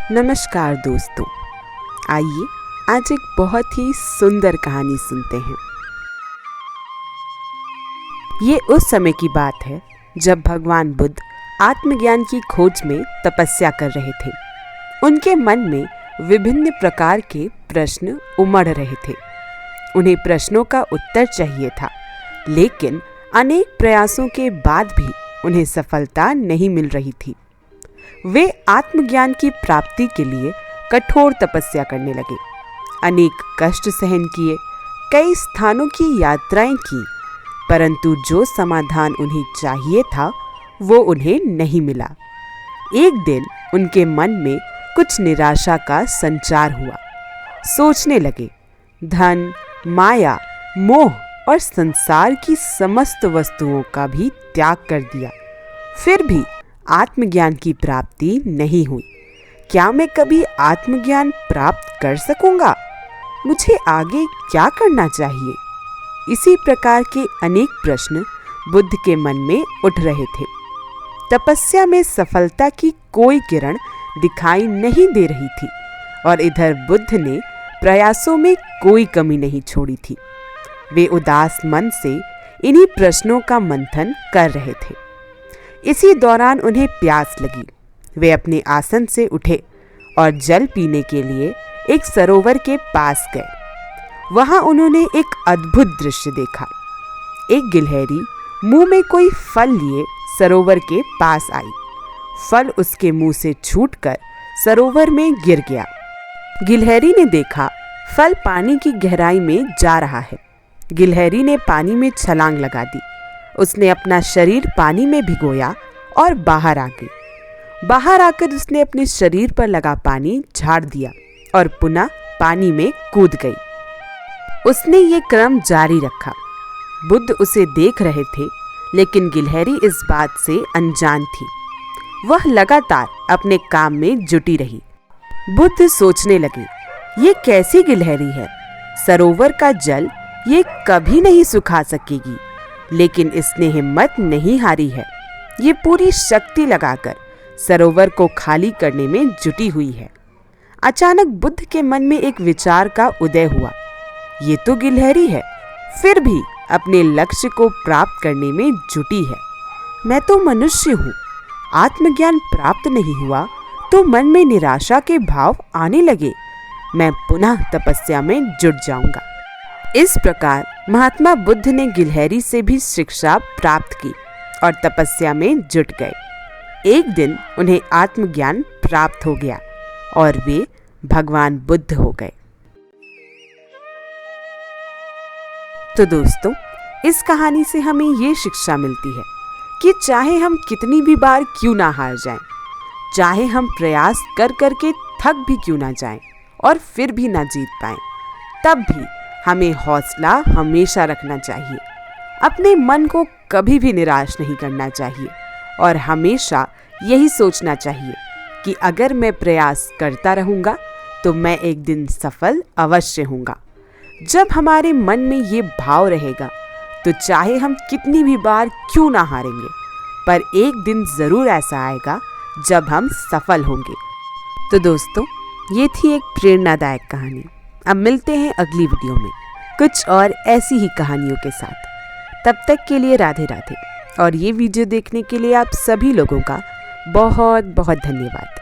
नमस्कार दोस्तों, आइए आज एक बहुत ही सुंदर कहानी सुनते हैं। ये उस समय की बात है जब भगवान बुद्ध आत्मज्ञान की खोज में तपस्या कर रहे थे। उनके मन में विभिन्न प्रकार के प्रश्न उमड़ रहे थे। उन्हें प्रश्नों का उत्तर चाहिए था, लेकिन अनेक प्रयासों के बाद भी उन्हें सफलता नहीं मिल रही थी। वे आत्मज्ञान की प्राप्ति के लिए कठोर तपस्या करने लगे, अनेक कष्ट सहन किए, कई स्थानों की यात्राएं की, परंतु जो समाधान उन्हें चाहिए था वो उन्हें नहीं मिला। एक दिन उनके मन में कुछ निराशा का संचार हुआ। सोचने लगे, धन, माया, मोह और संसार की समस्त वस्तुओं का भी त्याग कर दिया, फिर भी आत्मज्ञान की प्राप्ति नहीं हुई। क्या मैं कभी आत्मज्ञान प्राप्त कर सकूंगा? मुझे आगे क्या करना चाहिए? इसी प्रकार के अनेक प्रश्न बुद्ध के मन में उठ रहे थे। तपस्या में सफलता की कोई किरण दिखाई नहीं दे रही थी और इधर बुद्ध ने प्रयासों में कोई कमी नहीं छोड़ी थी। वे उदास मन से इन्हीं प्रश्नों का मंथन कर रहे थे। इसी दौरान उन्हें प्यास लगी। वे अपने आसन से उठे और जल पीने के लिए एक सरोवर के पास गए। वहां उन्होंने एक अद्भुत दृश्य देखा। एक गिलहरी मुंह में कोई फल लिए सरोवर के पास आई। फल उसके मुंह से छूटकर सरोवर में गिर गया। गिलहरी ने देखा फल पानी की गहराई में जा रहा है। गिलहरी ने पानी में छलांग लगा दी। उसने अपना शरीर पानी में भिगोया और बाहर आ गई। बाहर आकर उसने अपने शरीर पर लगा पानी झाड़ दिया और पुनः पानी में कूद गई। उसने ये क्रम जारी रखा। बुद्ध उसे देख रहे थे, लेकिन गिलहरी इस बात से अनजान थी। वह लगातार अपने काम में जुटी रही। बुद्ध सोचने लगे, ये कैसी गिलहरी है? सरोवर का जल ये कभी नहीं सुखा सकेगी, लेकिन इसने हिम्मत नहीं हारी है। ये पूरी शक्ति लगाकर सरोवर को खाली करने में जुटी हुई है। अचानक बुद्ध के मन में एक विचार का उदय हुआ। ये तो गिलहरी है, फिर भी अपने लक्ष्य को प्राप्त करने में जुटी है। मैं तो मनुष्य हूँ। आत्मज्ञान प्राप्त नहीं हुआ तो मन में निराशा के भाव आने लगे। मैं पुनः तपस्या में जुट जाऊंगा। इस प्रकार महात्मा बुद्ध ने गिलहरी से भी शिक्षा प्राप्त की और तपस्या में जुट गए। एक दिन उन्हें आत्मज्ञान प्राप्त हो गया और वे भगवान बुद्ध हो गए। तो दोस्तों, इस कहानी से हमें ये शिक्षा मिलती है कि चाहे हम कितनी भी बार क्यों ना हार जाएं, चाहे हम प्रयास कर करके थक भी क्यों ना जाएं और फिर भी ना जीत पाएं, तब भी हमें हौसला हमेशा रखना चाहिए। अपने मन को कभी भी निराश नहीं करना चाहिए और हमेशा यही सोचना चाहिए कि अगर मैं प्रयास करता रहूँगा तो मैं एक दिन सफल अवश्य होऊंगा। जब हमारे मन में ये भाव रहेगा तो चाहे हम कितनी भी बार क्यों ना हारेंगे, पर एक दिन ज़रूर ऐसा आएगा जब हम सफल होंगे। तो दोस्तों, ये थी एक प्रेरणादायक कहानी। अब मिलते हैं अगली वीडियो में कुछ और ऐसी ही कहानियों के साथ। तब तक के लिए राधे राधे। और ये वीडियो देखने के लिए आप सभी लोगों का बहुत बहुत धन्यवाद।